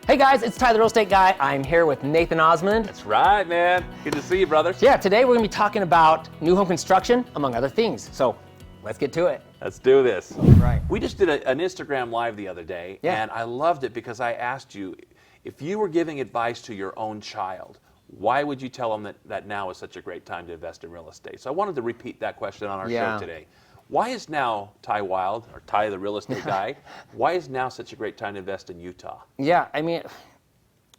Hey guys, it's Ty the Real Estate Guy. I'm here with Nathan Osmond. That's right, man. Good to see you, brother. Yeah, today we're going to be talking about new home construction, among other things. So let's get to it. Let's do this. Right. We just did an Instagram Live the other day, and I loved it because I asked you, if you were giving advice to your own child, why would you tell them that now is such a great time to invest in real estate? So I wanted to repeat that question on our show today. Why is now, Ty Wilde, or Ty the Real Estate Guy, why is now such a great time to invest in Utah? Yeah, I mean,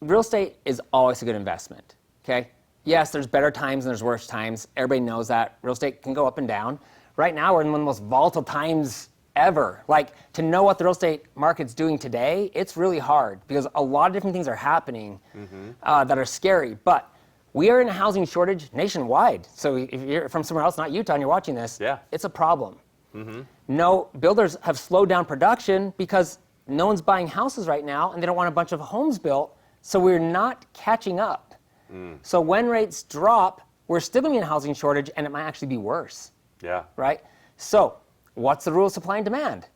real estate is always a good investment, okay? Yes, there's better times and there's worse times. Everybody knows that. Real estate can go up and down. Right now, we're in one of the most volatile times ever. Like, to know what the real estate market's doing today, it's really hard because a lot of different things are happening that are scary. But we are in a housing shortage nationwide. So if you're from somewhere else, not Utah, and you're watching this, it's a problem. No, builders have slowed down production because no one's buying houses right now, and they don't want a bunch of homes built. So we're not catching up. So when rates drop, we're still going to be in a housing shortage, and it might actually be worse. Yeah. Right? So what's the rule of supply and demand?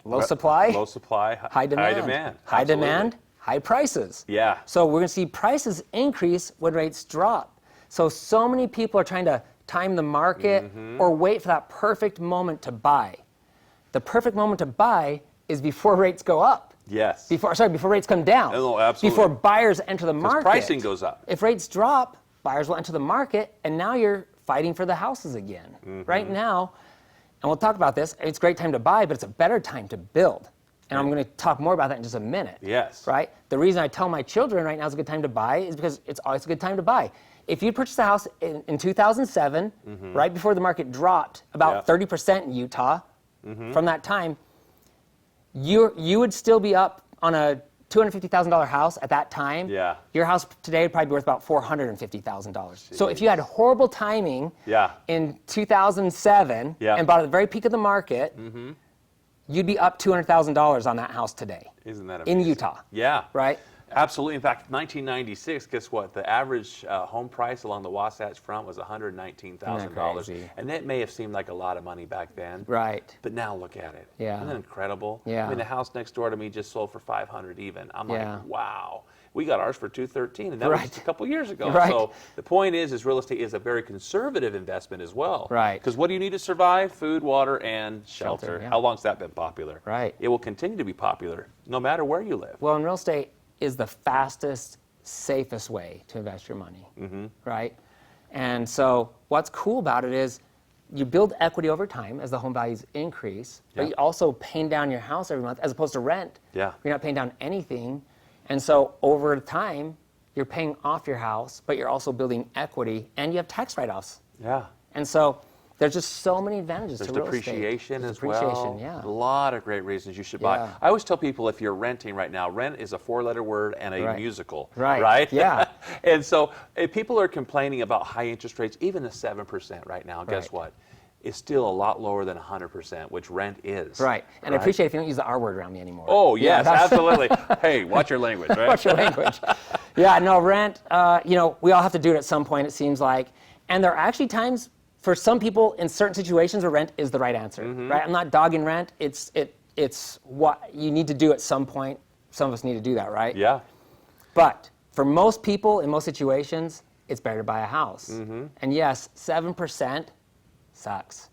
Low supply. Low supply. High demand. High demand. High demand. High prices. Yeah. So we're going to see prices increase when rates drop. So many people are trying to time the market or wait for that perfect moment to buy. The perfect moment to buy is before rates go up. Yes. Before rates come down. Oh, absolutely. Before buyers enter the market. Pricing goes up. If rates drop, buyers will enter the market, and now you're fighting for the houses again. Right now, and we'll talk about this, it's a great time to buy, but it's a better time to build. And I'm going to talk more about that in just a minute. Yes. Right? The reason I tell my children right now is a good time to buy is because it's always a good time to buy. If you purchased a house in 2007, right before the market dropped about 30% in Utah, from that time, you would still be up on a $250,000 house at that time. Yeah. Your house today would probably be worth about $450,000. So if you had horrible timing in 2007 and bought at the very peak of the market, you'd be up $200,000 on that house today. Isn't that amazing? In Utah. Yeah. Right? Absolutely. In fact, 1996, guess what? The average home price along the Wasatch Front was $119,000. And that may have seemed like a lot of money back then. Right. But now look at it. Yeah. Isn't that incredible? Yeah. I mean, the house next door to me just sold for $500 even. I'm like, wow. We got ours for $213, and that was just a couple years ago. Right. So the point is real estate is a very conservative investment as well. Right. Because what do you need to survive? Food, water, and shelter. Yeah. How long's that been popular? Right. It will continue to be popular no matter where you live. Well, in real estate is the fastest, safest way to invest your money, right? And so what's cool about it is you build equity over time as the home values increase, but you also pay down your house every month as opposed to rent. Yeah. You're not paying down anything. And so over time, you're paying off your house, but you're also building equity, and you have tax write-offs. Yeah. And so there's just so many advantages to real estate. Depreciation as well. Depreciation, yeah. A lot of great reasons you should buy. I always tell people if you're renting right now, rent is a four-letter word and a musical. Right? Yeah. And so if people are complaining about high interest rates, even the 7% right now, guess what? It's still a lot lower than 100%, which rent is. Right. And I appreciate if you don't use the R word around me anymore. Oh, yes, absolutely. Hey, watch your language, right? Watch your language. Yeah, no, rent, we all have to do it at some point, it seems like. And there are actually times for some people in certain situations where rent is the right answer, right? I'm not dogging rent. It's what you need to do at some point. Some of us need to do that, right? Yeah. But for most people in most situations, it's better to buy a house. And yes, 7% sucks.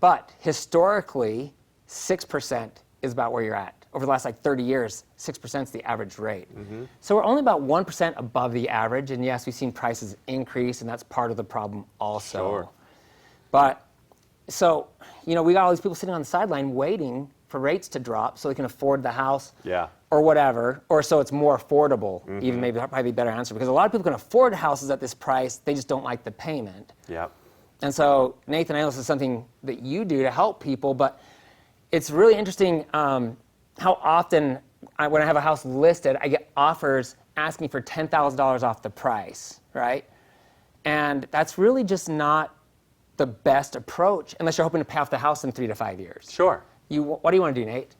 But historically, 6% is about where you're at. Over the last 30 years, 6% is the average rate. So we're only about 1% above the average. And yes, we've seen prices increase, and that's part of the problem also. Sure. But so, we got all these people sitting on the sideline waiting for rates to drop so they can afford the house or whatever, or so it's more affordable, even maybe that'd probably be a better answer, because a lot of people can afford houses at this price, they just don't like the payment. Yeah. And so, Nathan, I know this is something that you do to help people, but it's really interesting how often when I have a house listed, I get offers asking for $10,000 off the price, right? And that's really just not the best approach unless you're hoping to pay off the house in 3 to 5 years. Sure. What do you want to do, Nate?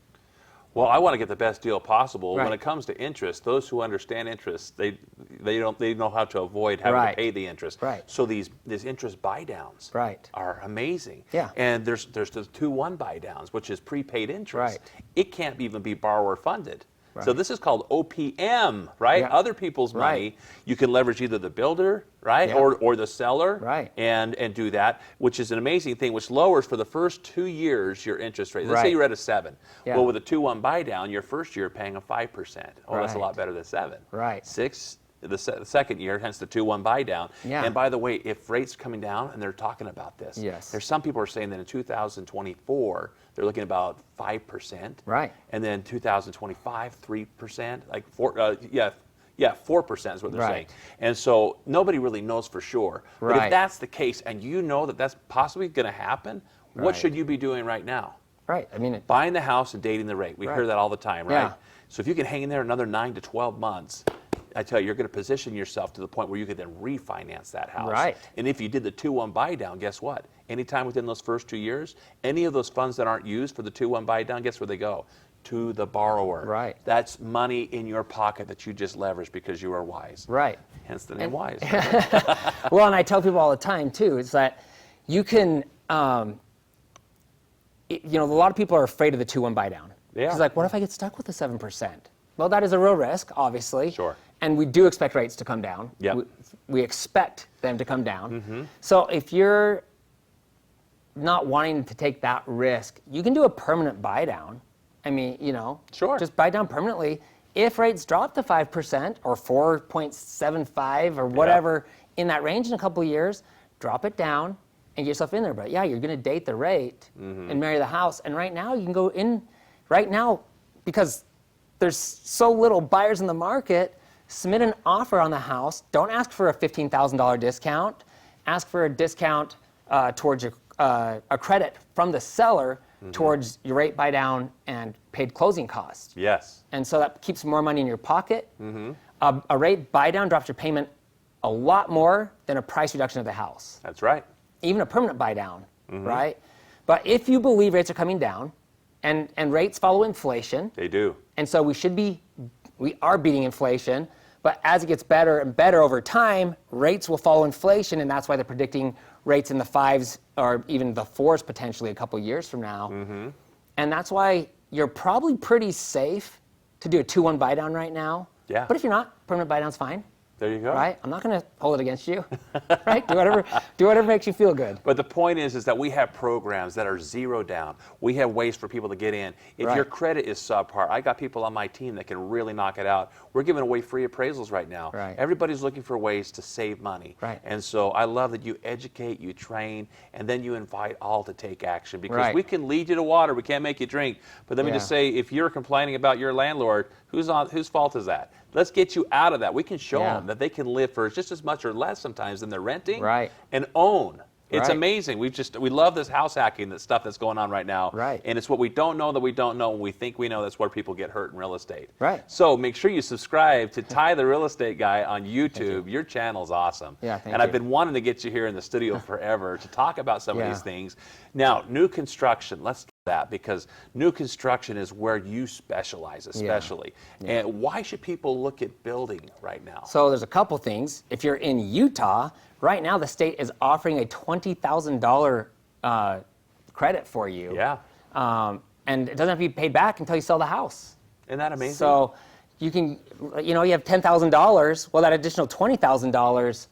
Well, I want to get the best deal possible. When it comes to interest, those who understand interest, they know how to avoid having to pay the interest. So these interest buy downs are amazing. Yeah. And there's the 2-1 buy downs, which is prepaid interest. It can't even be borrower funded. So this is called OPM, right? Yeah. Other people's money. You can leverage either the builder, right, Yeah. or the seller, Right. and do that, which is an amazing thing, which lowers for the first 2 years your interest rate. Let's say Right. you're at a 7. Yeah. Well, with a 2-1 buy down, your first year paying a 5%. Oh, that's a lot Right. better than 7. Right. 6. The second year, hence the 2-1 buy down. Yeah. And by the way, if rates coming down, and they're talking about this, Yes. there's some people are saying that in 2024 they're looking about 5%. Right. And then 2025, 3%, like 4% is what they're Right. saying. And so nobody really knows for sure. But Right. if that's the case, and you know that that's possibly going to happen, what Right. should you be doing right now? Right. I mean, Buying the house and dating the rate. We hear that all the time, right? Yeah. So if you can hang in there another 9 to 12 months, I tell you, you're going to position yourself to the point where you could then refinance that house. Right. And if you did the 2-1 buy down, guess what? Anytime within those first 2 years, any of those funds that aren't used for the 2-1 buy down, guess where they go? To the borrower. Right. That's money in your pocket that you just leveraged because you are wise. right. Hence the name Wise. Well, and I tell people all the time too, is that you can, a lot of people are afraid of the 2-1 buy down. They It's are. like, what if I get stuck with the 7%? Well, that is a real risk, obviously. Sure. And we do expect rates to come down. Yep. We expect them to come down. So if you're not wanting to take that risk, you can do a permanent buy down. I mean, Sure. just buy down permanently. If rates drop to 5% or 4.75 or whatever in that range in a couple of years, drop it down and get yourself in there. But yeah, you're going to date the rate and marry the house. And right now you can go in, right now, because there's so little buyers in the market, submit an offer on the house. Don't ask for a $15,000 discount. Ask for a discount towards a credit from the seller towards your rate buy down and paid closing costs. Yes. And so that keeps more money in your pocket. A rate buy down drops your payment a lot more than a price reduction of the house. That's right. Even a permanent buy down, right? But if you believe rates are coming down, and rates follow inflation, They do. and so we are beating inflation, but as it gets better and better over time, rates will follow inflation, and that's why they're predicting rates in the 5s or even the 4s potentially a couple years from now. And that's why you're probably pretty safe to do a 2-1 buy down right now. Yeah. But if you're not, permanent buy down's fine. There you go. Right? I'm not going to hold it against you. Right? Do whatever makes you feel good. But the point is that we have programs that are zero down. We have ways for people to get in. If Right. your credit is subpar, I got people on my team that can really knock it out. We're giving away free appraisals right now. Right. Everybody's looking for ways to save money. Right. And so I love that you educate, you train, and then you invite all to take action, because Right. we can lead you to water, we can't make you drink. But let me just say, if you're complaining about your landlord, whose fault is that? Let's get you out of that. We can show Yeah. them that they can live for just as much or less sometimes than they're renting. Right. And own. It's Right. amazing. We love this house hacking, that stuff that's going on right now. Right. And it's what we don't know that we don't know, and we think we know. That's where people get hurt in real estate. Right. So make sure you subscribe to Ty the Real Estate Guy on YouTube. Your channel's awesome. Yeah, thank and I've you. been wanting to get you here in the studio forever to talk about some of Yeah. these things. Now, new construction. Let's do that, because new construction is where you specialize, especially. Yeah. And why should people look at building right now? So there's a couple things. If you're in Utah, right now the state is offering a $20,000 credit for you. Yeah. And it doesn't have to be paid back until you sell the house. Isn't that amazing? So you can, you have $10,000. Well, that additional $20,000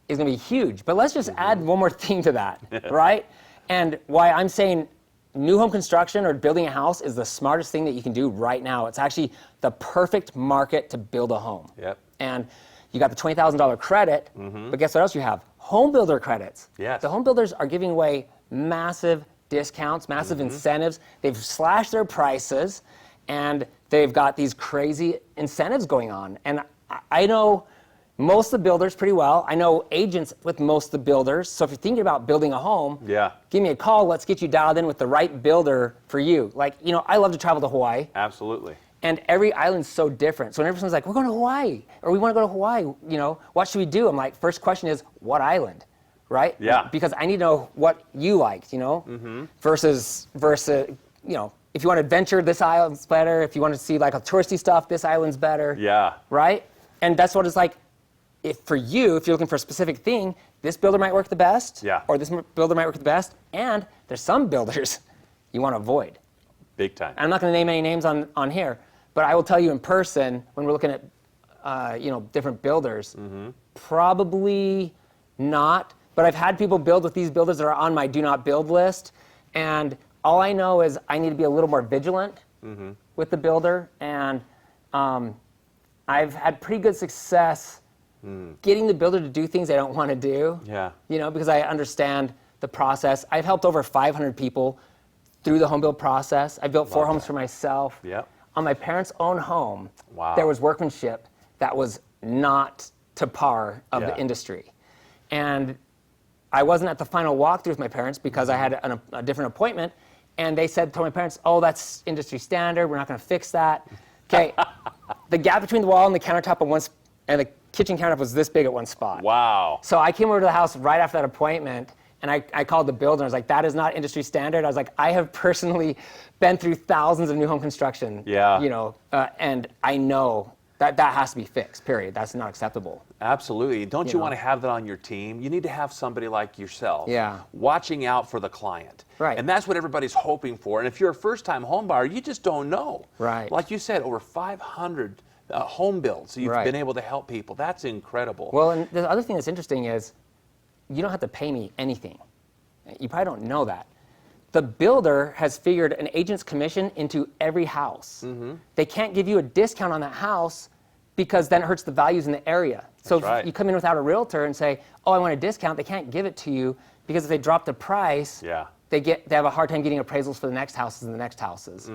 is going to be huge. But let's just add one more thing to that, right? And why I'm saying new home construction or building a house is the smartest thing that you can do right now. It's actually the perfect market to build a home. Yep. And you got the $20,000 credit, but guess what else you have? Home builder credits. Yes. The home builders are giving away massive discounts, massive incentives. They've slashed their prices, and they've got these crazy incentives going on. And I know most of the builders pretty well. I know agents with most of the builders. So if you're thinking about building a home, Yeah. give me a call. Let's get you dialed in with the right builder for you. Like, I love to travel to Hawaii. Absolutely. And every island's so different. So when everyone's like, we're going to Hawaii, or we want to go to Hawaii, what should we do? I'm like, first question is, what island, right? Yeah. Because I need to know what you liked, versus, if you want to adventure, this island's better. If you want to see like a touristy stuff, this island's better. Yeah. Right? And that's what it's like. If you're looking for a specific thing, this builder might work the best. Yeah. Or this builder might work the best. And there's some builders you want to avoid. Big time. I'm not going to name any names on here, But I will tell you in person, when we're looking at different builders, probably not. But I've had people build with these builders that are on my do not build list, and all I know is I need to be a little more vigilant with the builder, and I've had pretty good success getting the builder to do things they don't want to do. Yeah. Because I understand the process. I've helped over 500 people through the home build process. I built 4 homes for myself. Yep. On my parents' own home, Wow. there was workmanship that was not to par of the industry. And I wasn't at the final walkthrough with my parents because I had a different appointment, and they said to my parents, "Oh, that's industry standard. We're not going to fix that." Okay, the gap between the wall and the countertop and the kitchen countertop was this big at one spot. Wow. So I came over to the house right after that appointment, and I called the builder. I was like, "That is not industry standard." I was like, "I have personally been through thousands of new home construction. Yeah. And I know that has to be fixed. Period. That's not acceptable." Absolutely. Don't you want to have that on your team? You need to have somebody like yourself watching out for the client. Right. And that's what everybody's hoping for. And if you're a first-time home buyer, you just don't know. Right. Like you said, over 500 home builds. So you've been able to help people. That's incredible. Well, and the other thing that's interesting is you don't have to pay me anything. You probably don't know that. The builder has figured an agent's commission into every house. They can't give you a discount on that house because then it hurts the values in the area. So if you come in without a realtor and say, "Oh, I want a discount," they can't give it to you because if they drop the price, they have a hard time getting appraisals for the next houses and the next houses.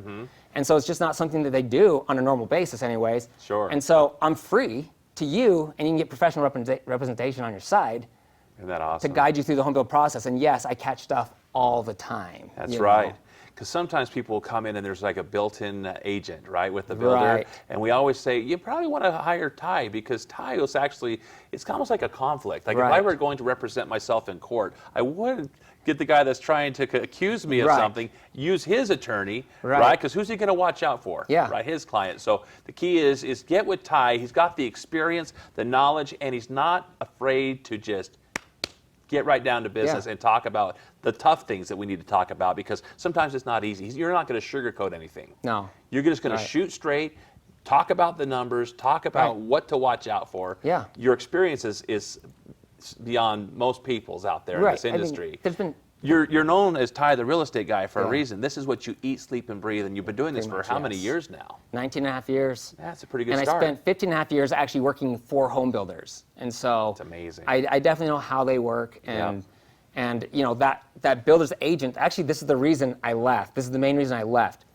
And so it's just not something that they do on a normal basis anyways. Sure. And so I'm free to you, and you can get professional representation on your side. Isn't that awesome? To guide you through the home build process. And yes, I catch stuff all the time. That's right. Because sometimes people will come in and there's like a built-in agent, right, with the builder. Right. And we always say, you probably want to hire Ty because Ty is actually, it's almost like a conflict. Like if I were going to represent myself in court, I wouldn't get the guy that's trying to accuse me of something, use his attorney, right? Because who's he going to watch out for? Right, his client. So the key is get with Ty. He's got the experience, the knowledge, and he's not afraid to just get right down to business and talk about the tough things that we need to talk about because sometimes it's not easy. You're not going to sugarcoat anything. No. You're just going to shoot straight, talk about the numbers, talk about what to watch out for. Yeah. Your experience is beyond most people's out there in this industry. I mean, you're known as Ty, the real estate guy, for a reason. This is what you eat, sleep, and breathe, and you've been doing this for how many years now? 19 and a half years. That's a pretty good start. And I spent 15 and a half years actually working for home builders. And so it's amazing. I definitely know how they work. And that builder's agent, actually this is the reason I left. This is the main reason I left.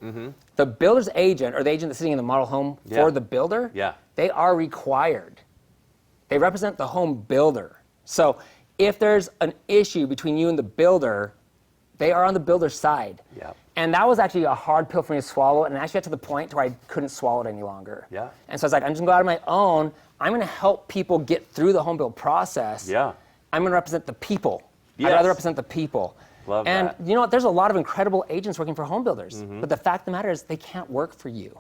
The builder's agent, or the agent that's sitting in the model home for the builder, they are required. They represent the home builder. So if there's an issue between you and the builder, they are on the builder's side. And that was actually a hard pill for me to swallow, and I actually got to the point where I couldn't swallow it any longer. And so I was like, I'm just going to go out on my own. I'm going to help people get through the home build process. I'm going to represent the people. I'd rather represent the people. Love and that. you know what? There's a lot of incredible agents working for home builders, but the fact of the matter is they can't work for you.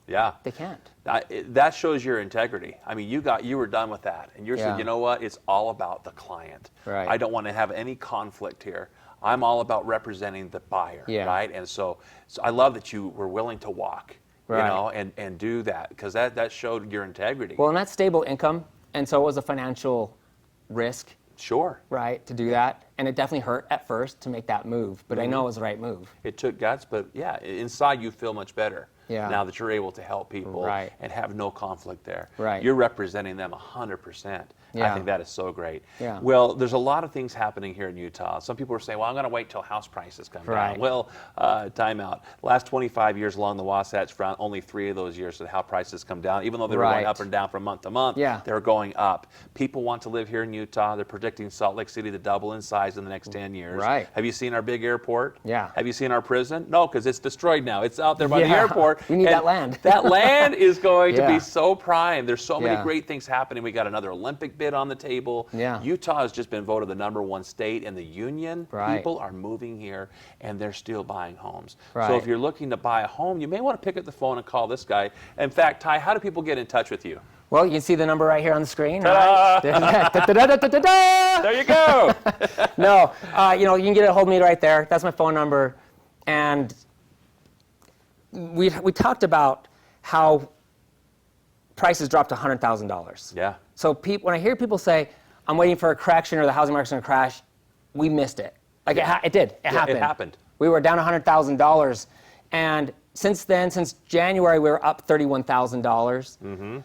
They can't. That shows your integrity. I mean, you were done with that, and you said, you know what? It's all about the client. I don't want to have any conflict here. I'm all about representing the buyer, right? And so I love that you were willing to walk, you know, and do that because that showed your integrity. Well, and that's stable income, and so it was a financial risk. Right, to do that. And it definitely hurt at first to make that move, but I know it was the right move. It took guts, but inside you feel much better now that you're able to help people and have no conflict there. You're representing them 100%. I think that is so great. Well, there's a lot of things happening here in Utah. Some people are saying, well, I'm going to wait till house prices come down. Well, time out. Last 25 years along the Wasatch Front, only 3 of those years did house prices come down. Even though they were going up and down from month to month, they're going up. People want to live here in Utah. They're predicting Salt Lake City to double in size in the next 10 years. Have you seen our big airport? Have you seen our prison? No, because it's destroyed now. It's out there by the airport. We need that land. That land is going to be so prime. There's so many great things happening. We got another Olympic bid on the table. Utah has just been voted the #1 state in the union. People are moving here and they're still buying homes. So if you're looking to buy a home, you may want to pick up the phone and call this guy. In fact, Ty, how do people get in touch with you? Well, you can see the number right here on the screen. There you go. No, you can get a hold of me right there. That's my phone number. And we talked about how prices dropped to $100,000. Yeah. So when I hear people say, I'm waiting for a correction or the housing market's going to crash, we missed it. Like it did. It happened. It happened. We were down $100,000. And since then, since January, we were up $31,000.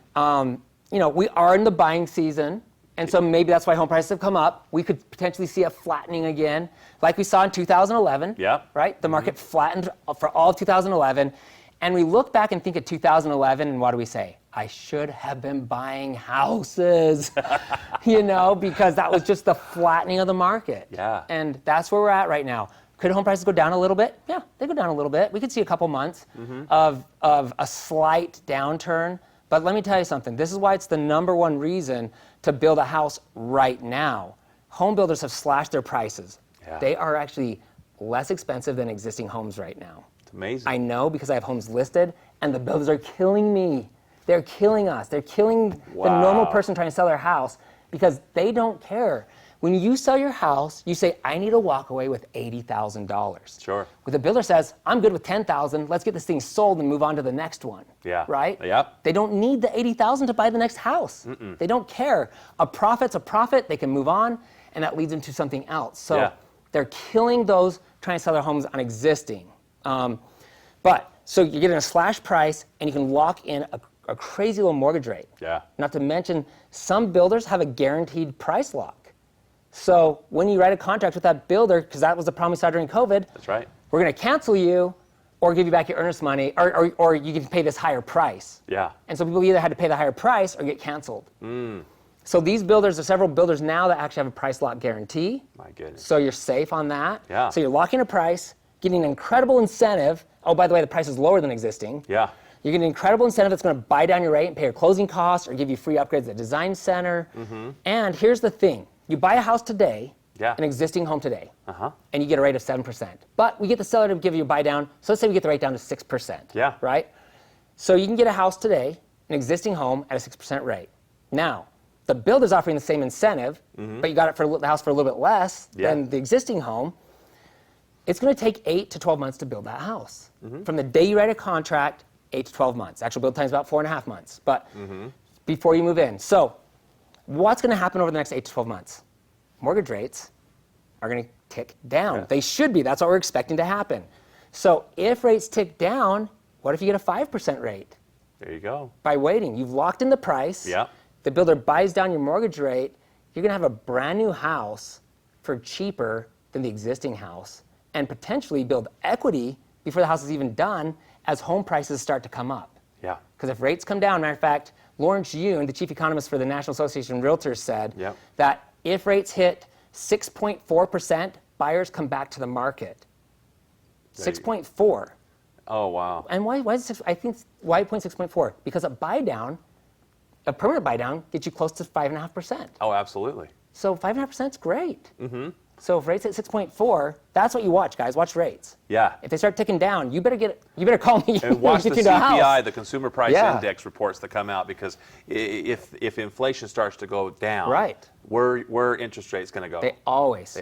You know, we are in the buying season. And so maybe that's why home prices have come up. We could potentially see a flattening again, like we saw in 2011. Yeah. Right? The market flattened for all of 2011. And we look back and think of 2011, and what do we say? I should have been buying houses, you know, because that was just the flattening of the market. Yeah. And that's where we're at right now. Could home prices go down a little bit? Yeah, they go down a little bit. We could see a couple months of a slight downturn. But let me tell you something. This is why it's the number one reason to build a house right now. Home builders have slashed their prices. Yeah. They are actually less expensive than existing homes right now. It's amazing. I know because I have homes listed, and the builders are killing me. They're killing us. They're killing the normal person trying to sell their house because they don't care. When you sell your house, you say, I need to walk away with $80,000. Sure. When the builder says, I'm good with $10,000, let's get this thing sold and move on to the next one. Yeah. Right? Yep. They don't need the $80,000 to buy the next house. They don't care. A profit's a profit. They can move on, and that leads them to something else. So they're killing those trying to sell their homes on existing. So you're getting a slash price, and you can lock in a crazy low mortgage rate. Yeah. Not to mention, some builders have a guaranteed price lock. So when you write a contract with that builder, because that was the problem we saw during COVID, That's right. we're going to cancel you or give you back your earnest money, or you can pay this higher price. Yeah. And so people either had to pay the higher price or get canceled. So these builders, there's several builders now that actually have a price lock guarantee. My goodness. So you're safe on that. Yeah. So you're locking a price, getting an incredible incentive. Oh, by the way, the price is lower than existing. Yeah. You get an incredible incentive that's going to buy down your rate and pay your closing costs or give you free upgrades at the design center. And here's the thing. You buy a house today, an existing home today, and you get a rate of 7%. But we get the seller to give you a buy down. So let's say we get the rate down to 6%. Yeah. Right? So you can get a house today, an existing home at a 6% rate. Now, the builder's offering the same incentive, but you got it for the house for a little bit less than the existing home. It's going to take 8 to 12 months to build that house. From the day you write a contract, 8 to 12 months. Actual build time is about 4.5 months, but before you move in. So what's going to happen over the next 8 to 12 months? Mortgage rates are going to tick down. Yeah. They should be. That's what we're expecting to happen. So if rates tick down, what if you get a 5% rate? There you go. By waiting, you've locked in the price. Yeah. The builder buys down your mortgage rate. You're going to have a brand new house for cheaper than the existing house and potentially build equity before the house is even done as home prices start to come up. Yeah. Because if rates come down, matter of fact, Lawrence Yun, the chief economist for the National Association of Realtors, said that if rates hit 6.4%, buyers come back to the market. 6.4. Oh, wow. And why is it, I think, why 6.4? Because a buy down, a permanent buy down, gets you close to 5.5%. Oh, absolutely. So 5.5% is great. So if rates at 6.4, that's what you watch, guys. Watch rates. Yeah. If they start ticking down, you better call me. And watch the get you to a house. CPI, the Consumer Price Index reports that come out, because if inflation starts to go down, where interest rates going to go? They always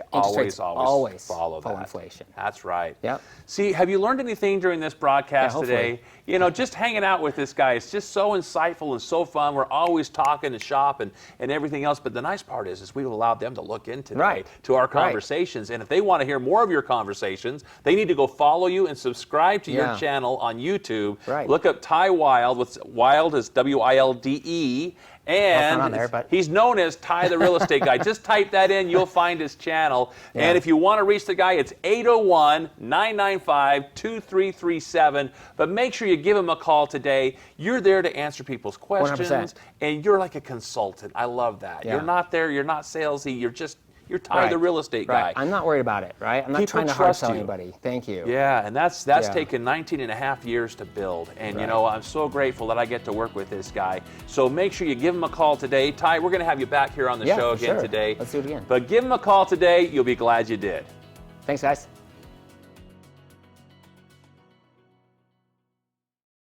follow that. inflation. That's right. Yep. See, have you learned anything during this broadcast today? hopefully. You know, just hanging out with this guy, it's just so insightful and so fun. We're always talking and shop and everything else. But the nice part is we've allowed them to look into to our conversations. And if they want to hear more of your conversations, they need to go follow you and subscribe to your channel on YouTube. Look up Ty Wilde. Wilde is Wilde. And he's known as Ty the Real Estate Guy. Just type that in, you'll find his channel. And if you want to reach the guy, it's 801-995-2337. But make sure you give him a call today. You're there to answer people's questions. 100%. And you're like a consultant. I love that. You're not there, you're not salesy, you're Ty the Real Estate Guy. I'm not worried about it, right? I'm not trying to hard sell anybody. Thank you. Yeah, and that's taken 19 and a half years to build. And you know, I'm so grateful that I get to work with this guy. So make sure you give him a call today. Ty, we're going to have you back here on the show again today. Let's do it again. But give him a call today. You'll be glad you did. Thanks, guys.